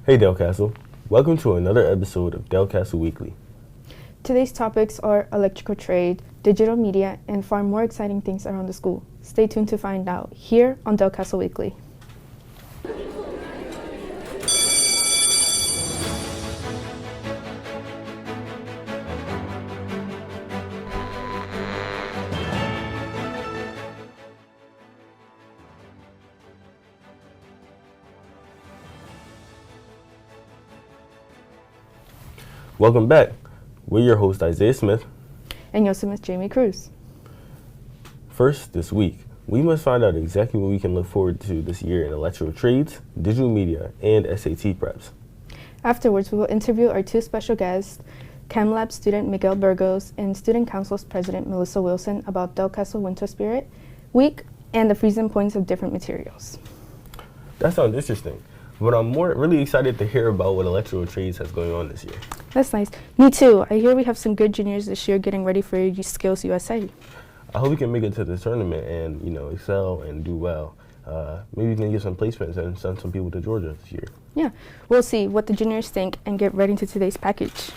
Hey Delcastle, welcome to another episode of Delcastle Weekly. Today's topics are electrical trade, digital media, and far more exciting things around the school. Stay tuned to find out here on Delcastle Weekly. Welcome back. We're your host Isaiah Smith. And Yosemite Jamie Cruz. First, this week, we must find out exactly what we can look forward to this year in electrical trades, digital media, and SAT preps. Afterwards, we will interview our two special guests, ChemLab student Miguel Burgos and Student Council's President Melissa Wilson, about Delcastle Winter Spirit Week and the freezing points of different materials. That sounds interesting, but I'm really excited to hear about what electrical trades has going on this year. That's nice. Me too. I hear we have some good juniors this year getting ready for Skills USA. I hope we can make it to the tournament and, excel and do well. Maybe we can get some placements and send some people to Georgia this year. Yeah, we'll see what the juniors think and get right into today's package.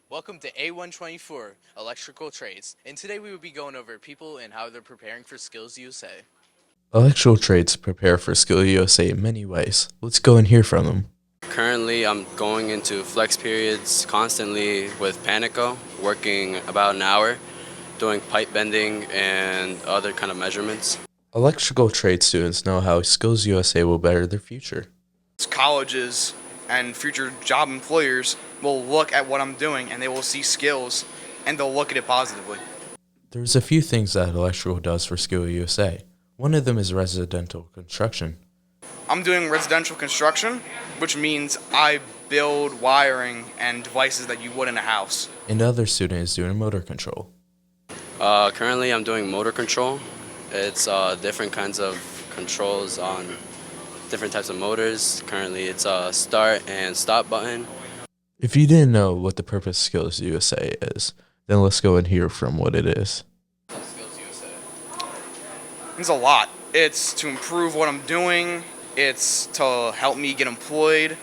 Welcome to A124 Electrical Trades, and today we will be going over people and how they're preparing for Skills USA. Electrical trades prepare for Skills USA in many ways. Let's go and hear from them. Currently, I'm going into flex periods constantly with Panico, working about an hour, doing pipe bending and other kind of measurements. Electrical trade students know how Skills USA will better their future. Colleges and future job employers will look at what I'm doing and they will see skills and they'll look at it positively. There's a few things that electrical does for Skills USA. One of them is residential construction. I'm doing residential construction, which means I build wiring and devices that you would in a house. And the other student is doing motor control. Currently, I'm doing motor control. It's different kinds of controls on different types of motors. Currently, it's a start and stop button. If you didn't know what the purpose of Skills USA is, then let's go and hear from what it is. Skills USA. It's a lot. It's to improve what I'm doing. It's to help me get employed.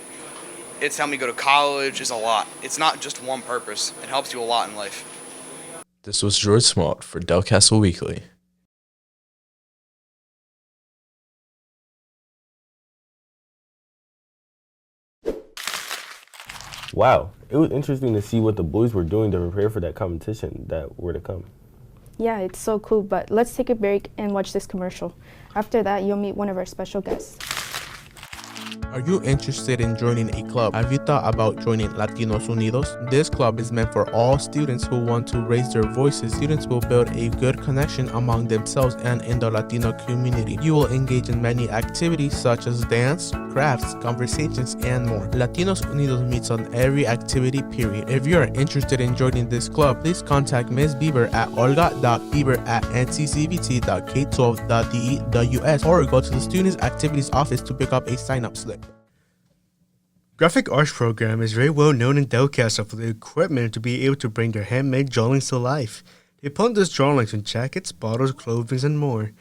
It's to help me go to college. It's a lot. It's not just one purpose. It helps you a lot in life. This was George Smalt for Delcastle Weekly. Wow, it was interesting to see what the boys were doing to prepare for that competition that were to come. Yeah, it's so cool, but let's take a break and watch this commercial. After that, you'll meet one of our special guests. Are you interested in joining a club? Have you thought about joining Latinos Unidos? This club is meant for all students who want to raise their voices. Students will build a good connection among themselves and in the Latino community. You will engage in many activities such as dance, crafts, conversations, and more. Latinos Unidos meets on every activity period. If you are interested in joining this club, please contact Ms. Bieber at olga.bieber@nccvt.k12.de.us or go to the Students Activities Office to pick up a sign-up slip. Graphic Arts program is very well known in Delcastle for the equipment to be able to bring their handmade drawings to life. They put those drawings on jackets, bottles, clothing, and more.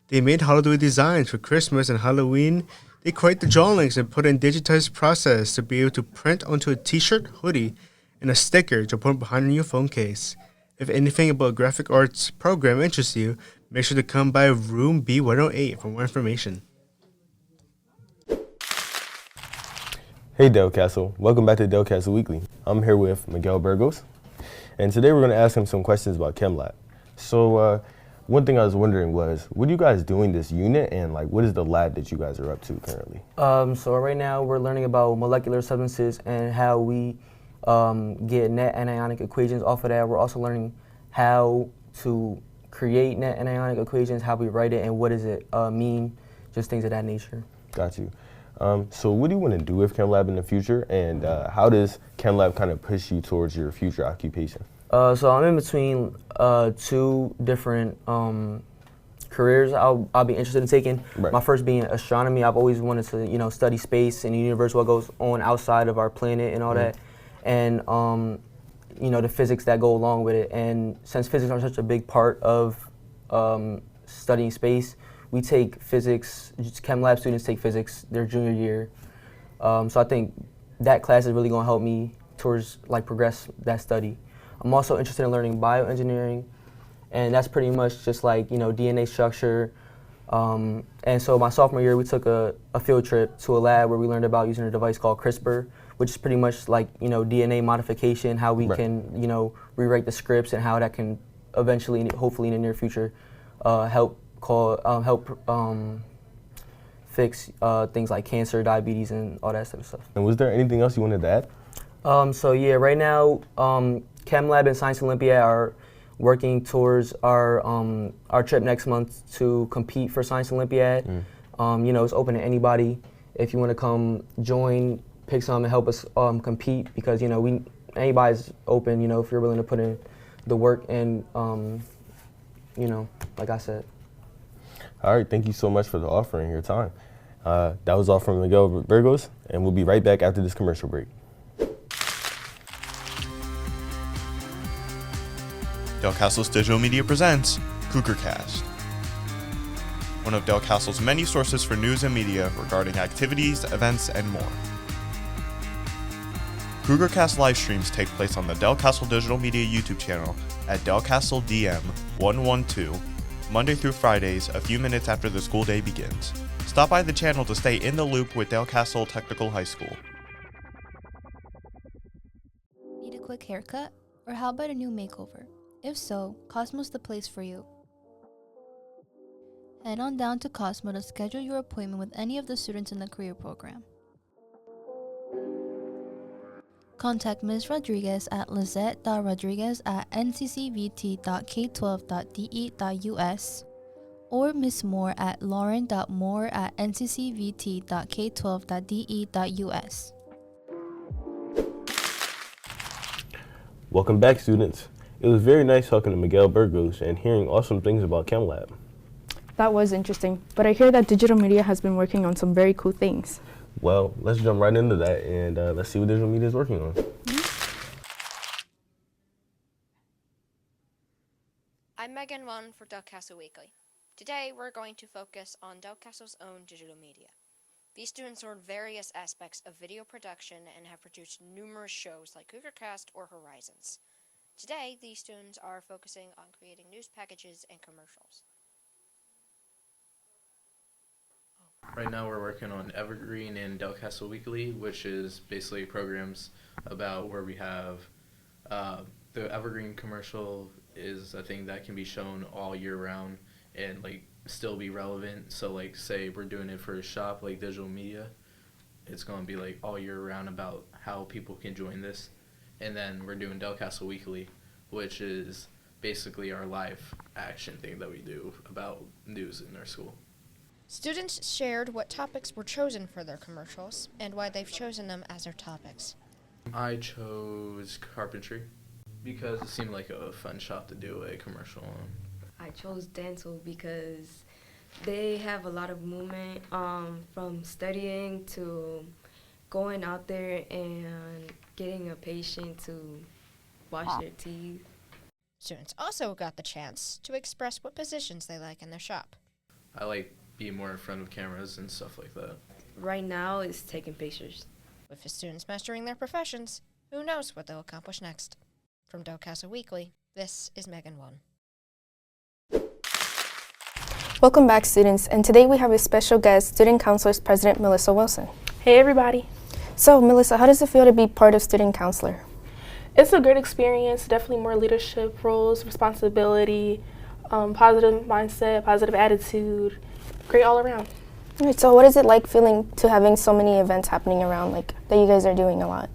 They made holiday designs for Christmas and Halloween. They create the drawings and put in digitized process to be able to print onto a t-shirt, hoodie, and a sticker to put behind your phone case. If anything about Graphic Arts program interests you, make sure to come by room B108 for more information. Hey Delcastle, welcome back to Delcastle Weekly. I'm here with Miguel Burgos, and today we're going to ask him some questions about ChemLab. So one thing I was wondering was, what are you guys doing this unit, and what is the lab that you guys are up to currently? So right now we're learning about molecular substances and how we get net anionic equations off of that. We're also learning how to create net anionic equations, how we write it, and what does it mean, just things of that nature. Got you. So what do you want to do with ChemLab in the future, and how does ChemLab kind of push you towards your future occupation? So I'm in between two different careers I'll be interested in taking. Right. My first being astronomy. I've always wanted to study space and the universe, what goes on outside of our planet and all that, and the physics that go along with it. And since physics are such a big part of studying space, we take physics, chem lab students take physics their junior year. So I think that class is really going to help me towards like progress that study. I'm also interested in learning bioengineering, and that's pretty much just like, you know, DNA structure. And so my sophomore year, we took a field trip to a lab where we learned about using a device called CRISPR, which is pretty much like, you know, DNA modification, how we can, you know, rewrite the scripts and how that can eventually, hopefully in the near future, help fix things like cancer, diabetes, and all that type of stuff. And was there anything else you wanted to add? So yeah, right now, Chem Lab and Science Olympiad are working towards our trip next month to compete for Science Olympiad. You know, it's open to anybody. If you want to come join, pick some and help us compete, because, you know, anybody's open, you know, if you're willing to put in the work and, you know, like I said. All right, thank you so much for the offering your time. That was all from Miguel Burgos, and we'll be right back after this commercial break. Delcastle's digital media presents CougarCast, one of Delcastle's many sources for news and media regarding activities, events, and more. CougarCast live streams take place on the Delcastle Digital Media YouTube channel at Delcastle DM 112, Monday through Fridays, a few minutes after the school day begins. Stop by the channel to stay in the loop with Delcastle Technical High School. Need a quick haircut? Or how about a new makeover? If so, Cosmo's the place for you. Head on down to Cosmo to schedule your appointment with any of the students in the career program. Contact Ms. Rodriguez at lizette.rodriguez@nccvt.k12.de.us or Ms. Moore at lauren.moore@nccvt.k12.de.us. Welcome back, students. It was very nice talking to Miguel Burgos and hearing awesome things about Chem Lab. That was interesting, but I hear that digital media has been working on some very cool things. Well, let's jump right into that and let's see what digital media is working on. I'm Megan Won for Delcastle Weekly. Today we're going to focus on Delcastle's own digital media. These students learn various aspects of video production and have produced numerous shows like CougarCast or Horizons. Today, these students are focusing on creating news packages and commercials. Right now we're working on Evergreen and Delcastle Weekly, which is basically programs about where we have the Evergreen commercial is a thing that can be shown all year round and like still be relevant. So like say we're doing it for a shop like digital media, it's going to be like all year round about how people can join this. And then we're doing Delcastle Weekly, which is basically our live action thing that we do about news in our school. Students shared what topics were chosen for their commercials and why they've chosen them as their topics. I chose carpentry because it seemed like a fun shop to do a commercial on. I chose dental because they have a lot of movement from studying to going out there and getting a patient to wash their teeth. Students also got the chance to express what positions they like in their shop. I like being more in front of cameras and stuff like that. Right now it's taking pictures. With the students mastering their professions, who knows what they'll accomplish next. From Delcastle Weekly, this is Megan Won. Welcome back, students, and today we have a special guest, Student Councilors President Melissa Wilson. Hey everybody. So, Melissa, how does it feel to be part of Student Councilor? It's a great experience, definitely more leadership roles, responsibility, positive mindset, positive attitude, great all around. All right, so what is it like feeling to having so many events happening around, like that you guys are doing a lot?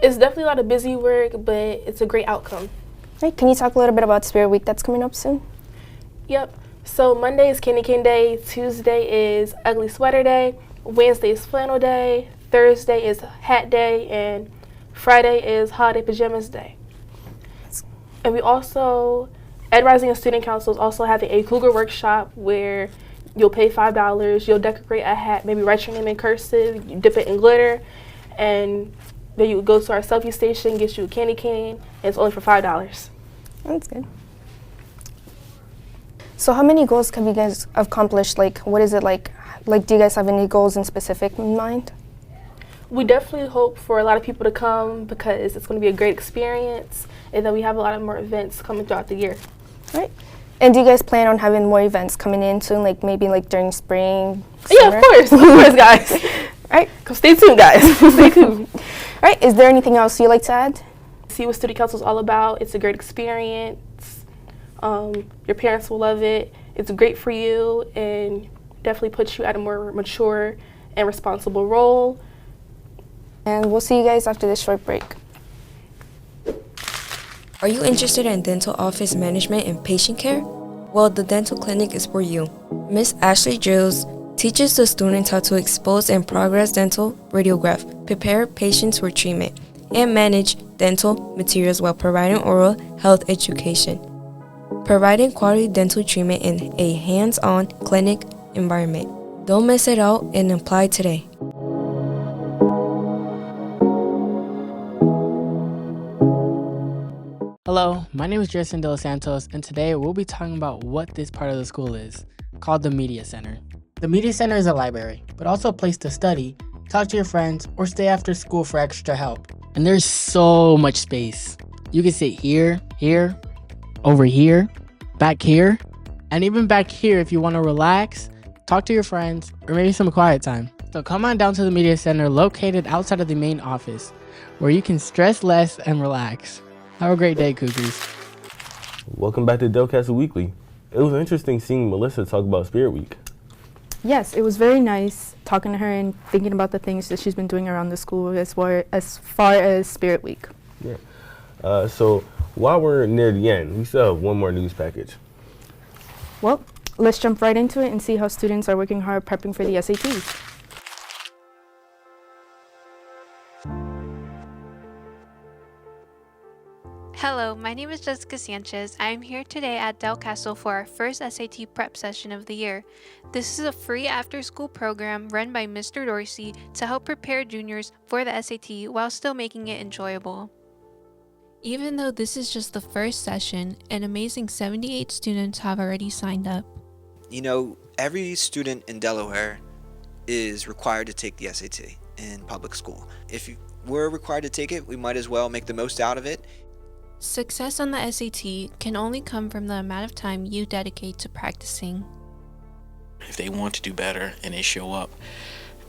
It's definitely a lot of busy work, but it's a great outcome. All right, can you talk a little bit about Spirit Week that's coming up soon? Yep, so Monday is Candy Cane Day, Tuesday is Ugly Sweater Day, Wednesday is Flannel Day, Thursday is Hat Day, and Friday is Holiday Pajamas Day. And we also, Ed Rising and Student Council is also having a Cougar workshop where you'll pay $5, you'll decorate a hat, maybe write your name in cursive, you dip it in glitter, and then you go to our selfie station, get you a candy cane, and it's only for $5. That's good. So how many goals have you guys accomplished? Like, what is it like? Like, do you guys have any goals in specific in mind? We definitely hope for a lot of people to come because it's going to be a great experience, and then we have a lot of more events coming throughout the year. Right. And do you guys plan on having more events coming in soon, like maybe like during spring? Yeah, of course, guys. Right. Stay tuned, guys. Stay tuned. Right. Is there anything else you'd like to add? See what student council is all about. It's a great experience. Your parents will love it. It's great for you and definitely puts you at a more mature and responsible role. And we'll see you guys after this short break. Are you interested in dental office management and patient care? Well, the dental clinic is for you. Miss Ashley Drills teaches the students how to expose and progress dental radiograph, prepare patients for treatment, and manage dental materials while providing oral health education. Providing quality dental treatment in a hands-on clinic environment. Don't miss it out and apply today. Hello, my name is Jason Dos Santos, and today we'll be talking about what this part of the school is, called the Media Center. The Media Center is a library, but also a place to study, talk to your friends, or stay after school for extra help. And there's so much space. You can sit here, over here, back here, and even back here if you want to relax, talk to your friends, or maybe some quiet time. So come on down to the Media Center located outside of the main office, where you can stress less and relax. Have a great day, Cougars. Welcome back to Delcastle Weekly. It was interesting seeing Melissa talk about Spirit Week. Yes, it was very nice talking to her and thinking about the things that she's been doing around the school as far as Spirit Week. Yeah. So while we're near the end, we still have one more news package. Well, let's jump right into it and see how students are working hard prepping for the SATs. Hello, my name is Jessica Sanchez. I am here today at Delcastle for our first SAT prep session of the year. This is a free after-school program run by Mr. Dorsey to help prepare juniors for the SAT while still making it enjoyable. Even though this is just the first session, an amazing 78 students have already signed up. You know, every student in Delaware is required to take the SAT in public school. If we're required to take it, we might as well make the most out of it. Success on the SAT can only come from the amount of time you dedicate to practicing. If they want to do better and they show up,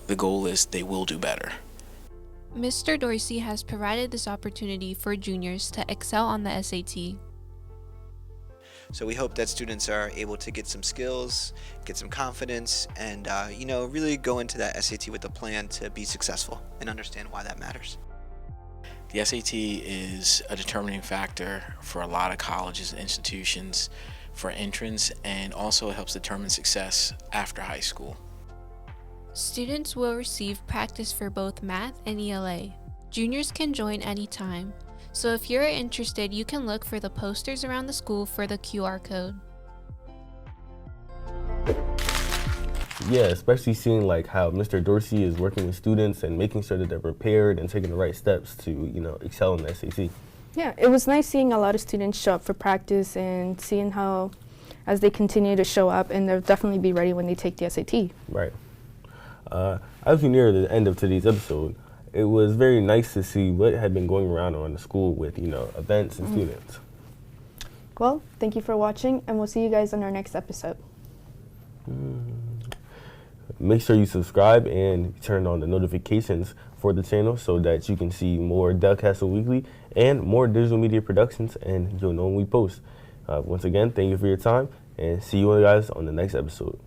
the goal is they will do better. Mr. Dorsey has provided this opportunity for juniors to excel on the SAT. So we hope that students are able to get some skills, get some confidence, and really go into that SAT with a plan to be successful and understand why that matters. The SAT is a determining factor for a lot of colleges and institutions for entrance, and also helps determine success after high school. Students will receive practice for both math and ELA. Juniors can join anytime, so if you're interested, you can look for the posters around the school for the QR code. Yeah, especially seeing like how Mr. Dorsey is working with students and making sure that they're prepared and taking the right steps to, excel in the SAT. Yeah, it was nice seeing a lot of students show up for practice and seeing how, as they continue to show up, and they'll definitely be ready when they take the SAT. Right. As we near the end of today's episode, it was very nice to see what had been going around the school with, events and students. Well, thank you for watching, and we'll see you guys on our next episode. Make sure you subscribe and turn on the notifications for the channel so that you can see more Delcastle Weekly and more digital media productions, and you'll know when we post. Once again, thank you for your time, and see you guys on the next episode.